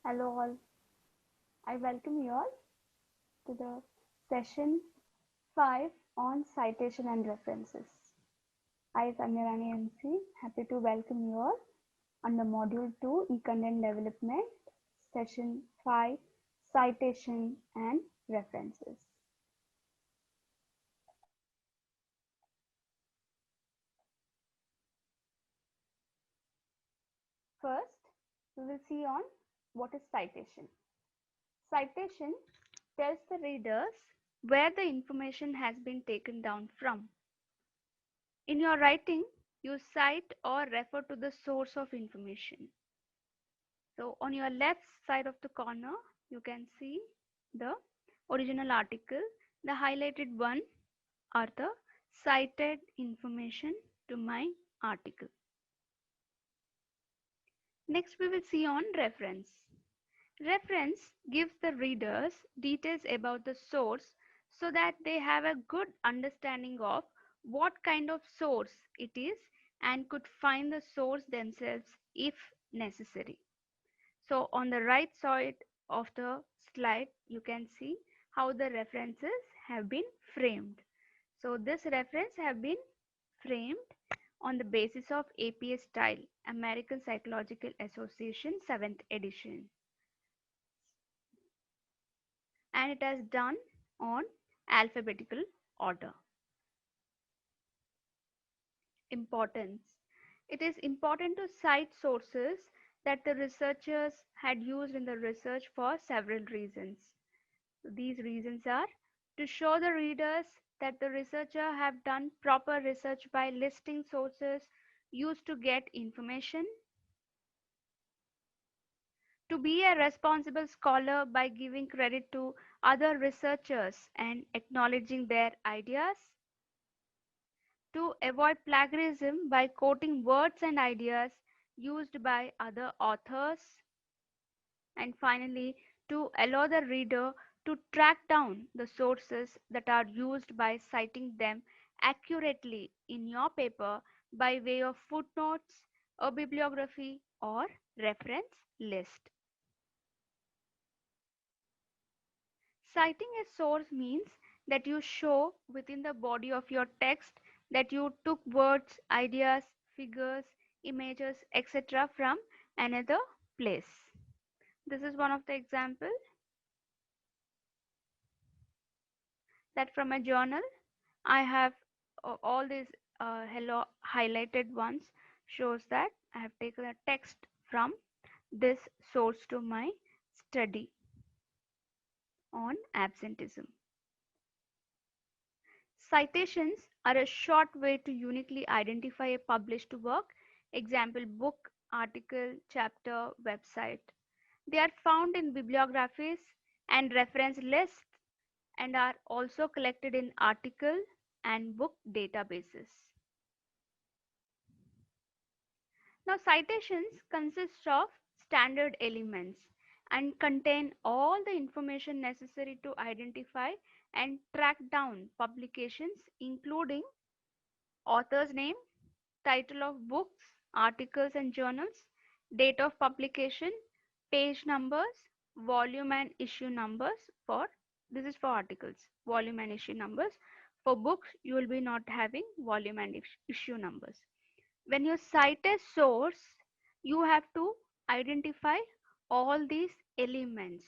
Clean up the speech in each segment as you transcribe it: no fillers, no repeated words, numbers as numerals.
Hello all, I welcome you all to the session 5 on citation and references. I, Samyarani MC, happy to welcome you all on the module 2 e-content development, session 5 citation and references. First, we will see on what is citation. Citation tells the readers where the information has been taken down from. In your writing, you cite or refer to the source of information. So on your left side of the corner, you can see the original article. The highlighted one are the cited information to my article. Next we will see on reference. Reference gives the readers details about the source so that they have a good understanding of what kind of source it is and could find the source themselves if necessary. So on the right side of the slide, you can see how the references have been framed. So this reference have been framed on the basis of APA style, American Psychological Association 7th edition. And it has done on alphabetical order. Importance. It is important to cite sources that the researchers had used in the research for several reasons. These reasons are to show the readers that the researcher have done proper research by listing sources used to get information, to be a responsible scholar by giving credit to other researchers and acknowledging their ideas, to avoid plagiarism by quoting words and ideas used by other authors, and finally, to allow the reader to track down the sources that are used by citing them accurately in your paper by way of footnotes, a bibliography, or reference list. Citing a source means that you show within the body of your text that you took words, ideas, figures, images, etc. from another place. This is one of the examples that from a journal I have all these hello highlighted ones shows that I have taken a text from this source to my study on absenteeism. Citations are a short way to uniquely identify a published work, example book, article, chapter, website. They are found in bibliographies and reference lists and are also collected in article and book databases. Now, citations consist of standard elements and contain all the information necessary to identify and track down publications, including author's name, title of books, articles and journals, date of publication, page numbers, volume and issue numbers for this is for articles, volume and issue numbers. For books, you will be not having volume and issue numbers. When you cite a source, you have to identify all these elements.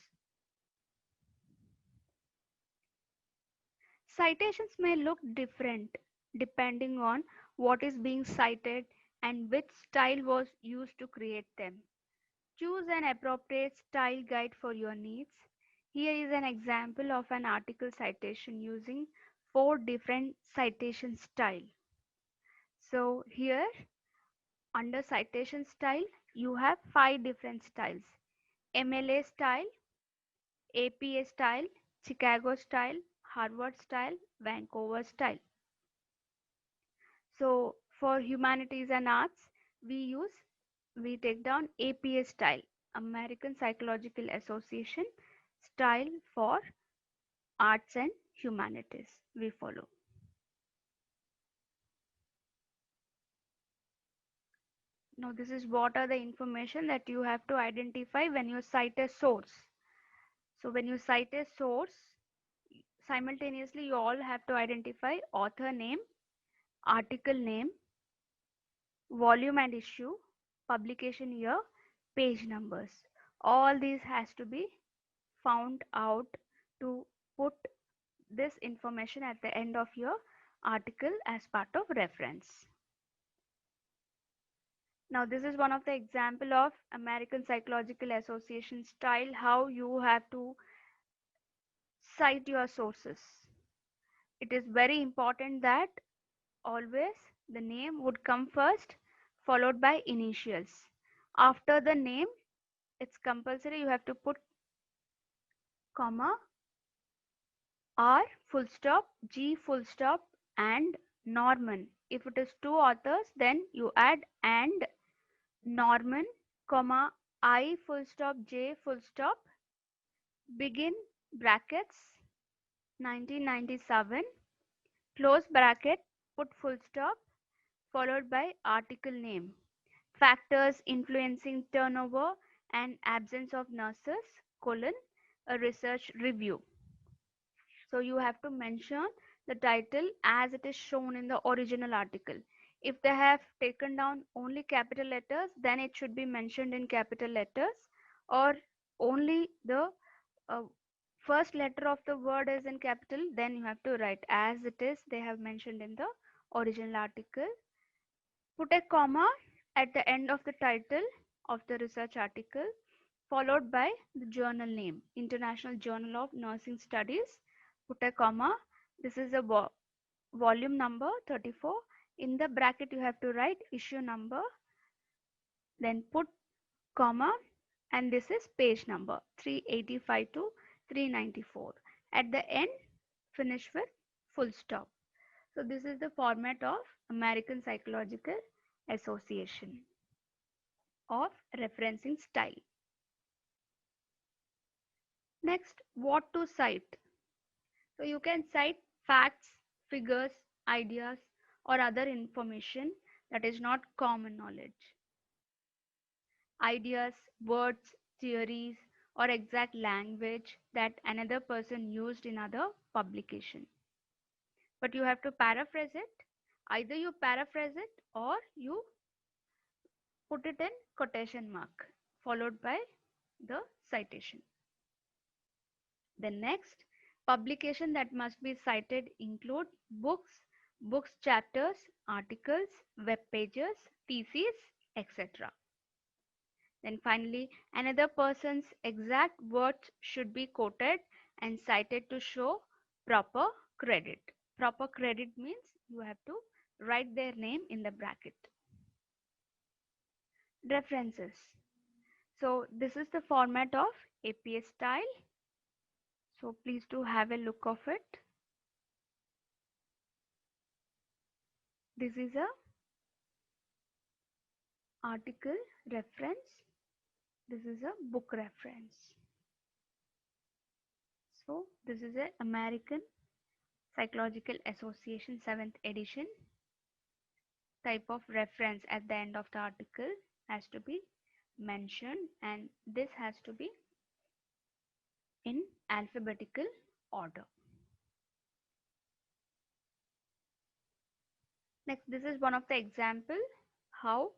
Citations may look different depending on what is being cited and which style was used to create them. Choose an appropriate style guide for your needs. Here is an example of an article citation using 4 different citation styles. So here under citation style, you have 5 different styles: MLA style, APA style, Chicago style, Harvard style, Vancouver style. So for humanities and arts, we take down APA style, American Psychological Association style for arts and humanities. We follow. Now this is what are the information that you have to identify when you cite a source. So when you cite a source, simultaneously you all have to identify author name, article name, volume and issue, publication year, page numbers. All these has to be found out to put this information at the end of your article as part of reference. Now this is one of the example of American Psychological Association style, how you have to cite your sources. It is very important that always the name would come first, followed by initials. After the name, it's compulsory you have to put comma, R full stop, G full stop, and Norman. If it is two authors, then you add and Norman, comma, I full stop, J full stop, begin brackets 1997, close bracket, put full stop, followed by article name. Factors influencing turnover and absence of nurses, colon, a research review. So you have to mention the title as it is shown in the original article. If they have taken down only capital letters, then it should be mentioned in capital letters, or only the uh, first letter of the word is in capital, then you have to write as it is they have mentioned in the original article. Put a comma at the end of the title of the research article, followed by the journal name, International Journal of Nursing Studies. Put a comma. This is a volume number 34. In the bracket you have to write issue number, then put comma, and this is page number 385 to 394. At the end, finish with full stop. So this is the format of American Psychological Association of referencing style. Next, what to cite. So you can cite facts, figures, ideas, or other information that is not common knowledge. Ideas, words, theories, or exact language that another person used in other publication. But you have to paraphrase it. Either you paraphrase it or you put it in quotation mark followed by the citation. The next publication that must be cited include books chapters, articles, web pages, theses, etc. Then finally, another person's exact words should be quoted and cited to show proper credit. Proper credit means you have to write their name in the bracket. References. So this is the format of APA style. So please do have a look of it. This is a article reference. This is a book reference. So this is a American Psychological Association 7th edition type of reference at the end of the article has to be mentioned, and this has to be in alphabetical order. Next, this is one of the example how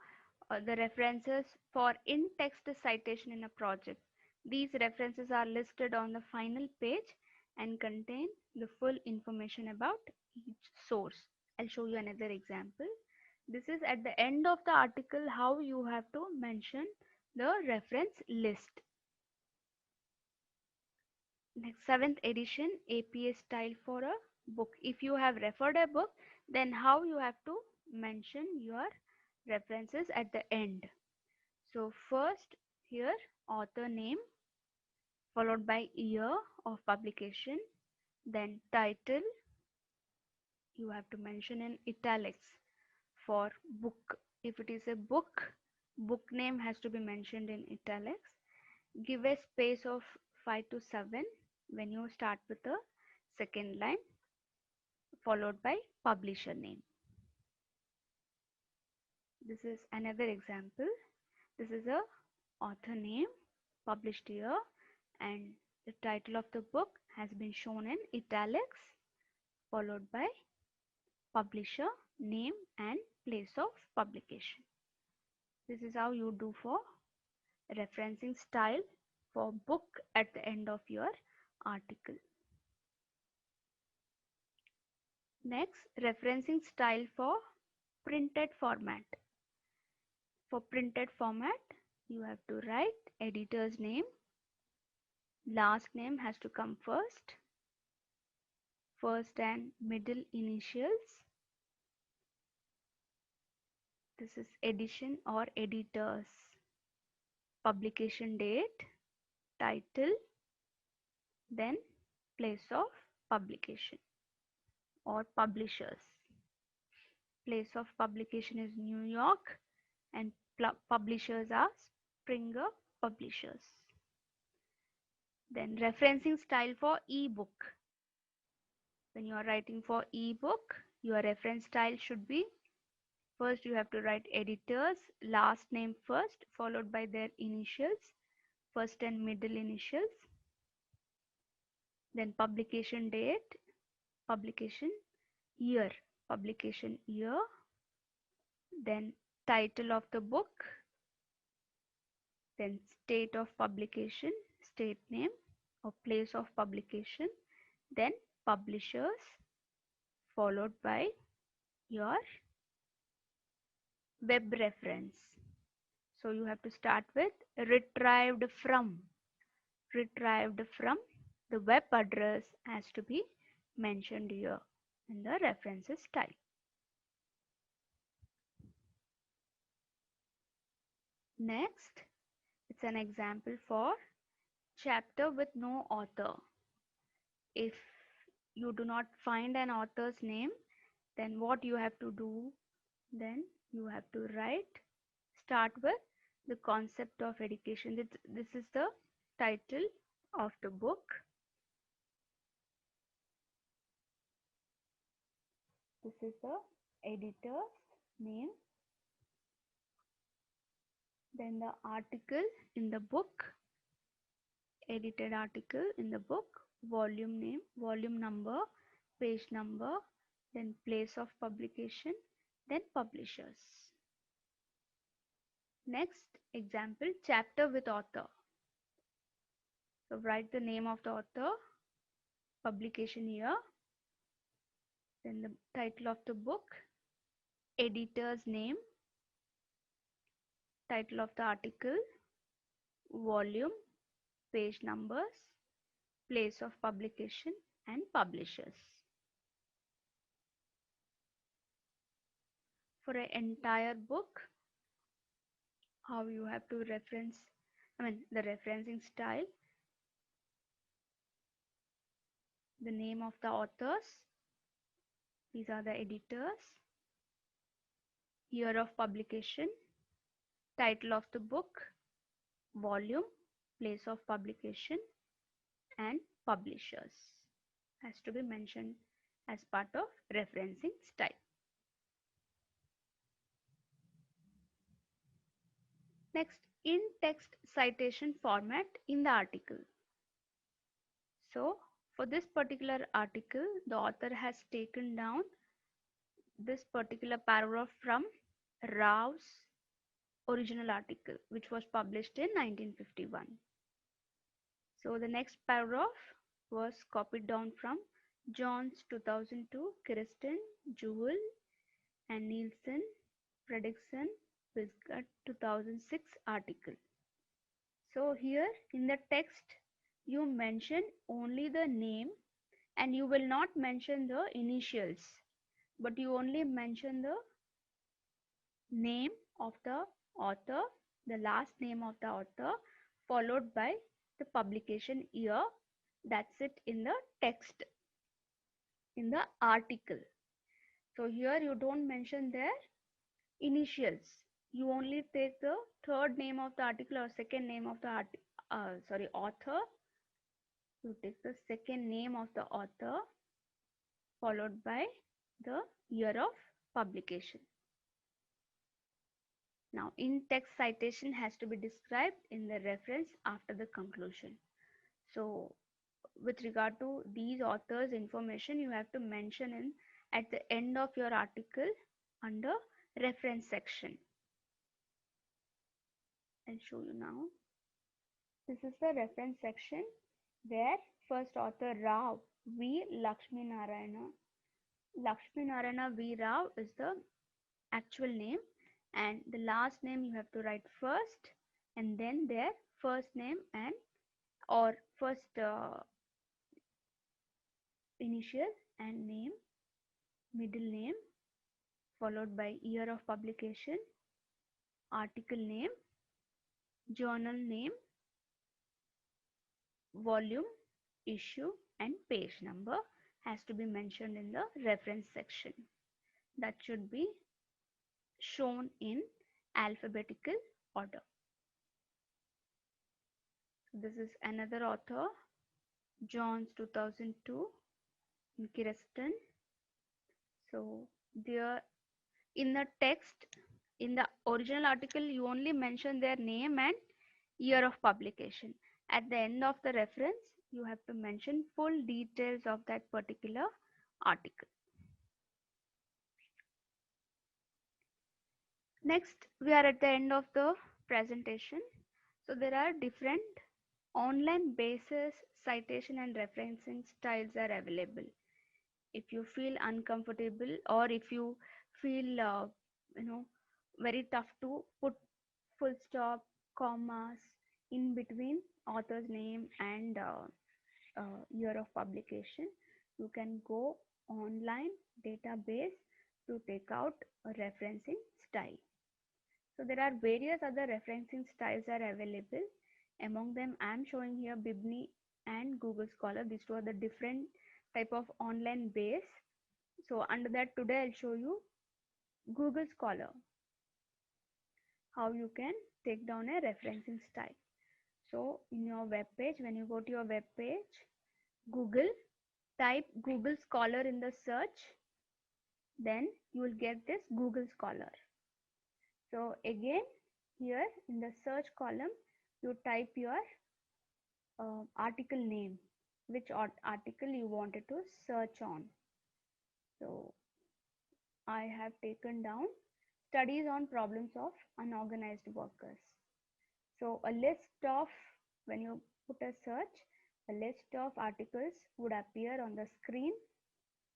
the references for in-text citation in a project. These references are listed on the final page and contain the full information about each source. I'll show you another example. This is at the end of the article how you have to mention the reference list. Next, 7th edition APA style for a book. If you have referred a book, then how you have to mention your references at the end. So first here author name followed by year of publication, then title you have to mention in italics. For book, if it is a book name has to be mentioned in italics. Give a space of 5 to 7 when you start with the second line, followed by publisher name. This is another example. This is a author name, published year, and the title of the book has been shown in italics, followed by publisher, name, and place of publication. This is how you do for referencing style for book at the end of your article. Next, referencing style for printed format. For printed format, you have to write editor's name, last name has to come first and middle initials. This is edition or editors, publication date, title, then place of publication or publishers. Place of publication is New York and publishers are Springer Publishers. Then referencing style for ebook. When you are writing for ebook, your reference style should be, first you have to write editors, last name first, followed by their initials, first and middle initials. Then publication date, publication year, then title of the book, then state of publication, state name or place of publication, then publishers, followed by your web reference. So you have to start with retrieved from. Retrieved from, the web address has to be mentioned here in the references style. Next, it's an example for chapter with no author. If you do not find an author's name, then what you have to do? Then you have to start with the concept of education. This is the title of the book. This is the editor's name. Then the article in the book, edited article in the book, volume name, volume number, page number, then place of publication, then publishers. Next example, chapter with author. So write the name of the author, publication year, then the title of the book, editor's name, title of the article, volume, page numbers, place of publication, and publishers. For an entire book, how you have to reference, the referencing style, the name of the authors, these are the editors, year of publication, title of the book, volume, place of publication, and publishers has to be mentioned as part of referencing style. Next, in-text citation format in the article. So for this particular article, the author has taken down this particular paragraph from Rao's original article, which was published in 1951. So the next paragraph was copied down from John's 2002, Kirsten, Jewell, and Nielsen, Fredrickson, Wisgott 2006 article. So here in the text, you mention only the name and you will not mention the initials, but you only mention the name of the author, the last name of the author, followed by the publication year. That's it in the text, in the article. So here you don't mention their initials. You only take the third name of the article or second name of the author. You take the second name of the author followed by the year of publication. Now, in-text citation has to be described in the reference after the conclusion. So, with regard to these authors' information, you have to mention in at the end of your article under reference section. I'll show you now. This is the reference section where first author Rao V. Lakshmi Narayana. Lakshmi Narayana V. Rao is the actual name, and the last name you have to write first and then their first name and or first initial and name, middle name, followed by year of publication, article name, journal name, volume, issue, and page number has to be mentioned in the reference section. That should be shown in alphabetical order. This is another author, Johns 2002, Kirsten. So there in the text, in the original article, you only mention their name and year of publication. At the end of the reference, you have to mention full details of that particular article. Next, we are at the end of the presentation. So there are different online basis citation and referencing styles are available. If you feel uncomfortable or if you feel you know very tough to put full stop, commas in between author's name and year of publication, you can go online database to take out a referencing style. So there are various other referencing styles are available. Among them, I am showing here Bibme and Google Scholar. These two are the different type of online base. So under that, today I'll show you Google Scholar, how you can take down a referencing style. So in your web page, when you go to your web page, Google, type Google Scholar in the search, then you will get this Google Scholar. So again, here in the search column, you type your article name, which article you wanted to search on. So I have taken down studies on problems of unorganized workers. So a list of, when you put a search, a list of articles would appear on the screen,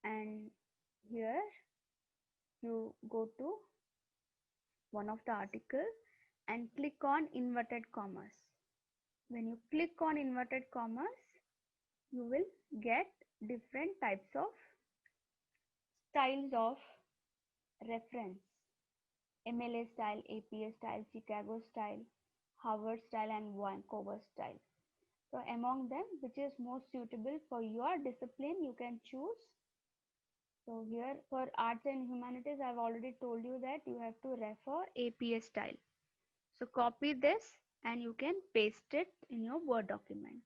and here you go to one of the article and click on inverted commas. When you click on inverted commas, you will get different types of styles of reference: MLA style, APA style, Chicago style, Harvard style, and Vancouver style. So among them, which is most suitable for your discipline, you can choose. So here for arts and humanities, I've already told you that you have to refer APA style. So copy this and you can paste it in your Word document,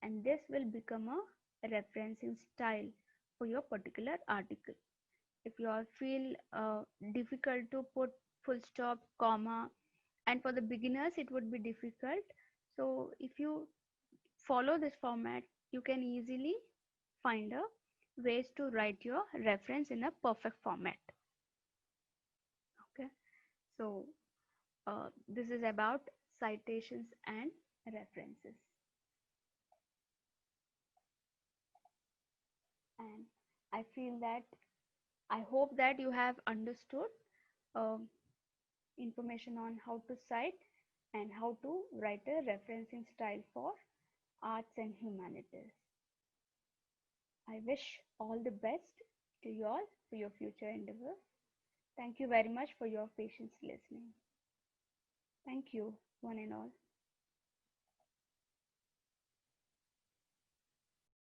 and this will become a referencing style for your particular article. If you all feel difficult to put full stop, comma, and for the beginners it would be difficult. So if you follow this format, you can easily find a ways to write your reference in a perfect format. Okay, so this is about citations and references, and I hope that you have understood um, information on how to cite and how to write a referencing style for arts and humanities. I wish all the best to you all for your future endeavors. Thank you very much for your patience listening. Thank you, one and all.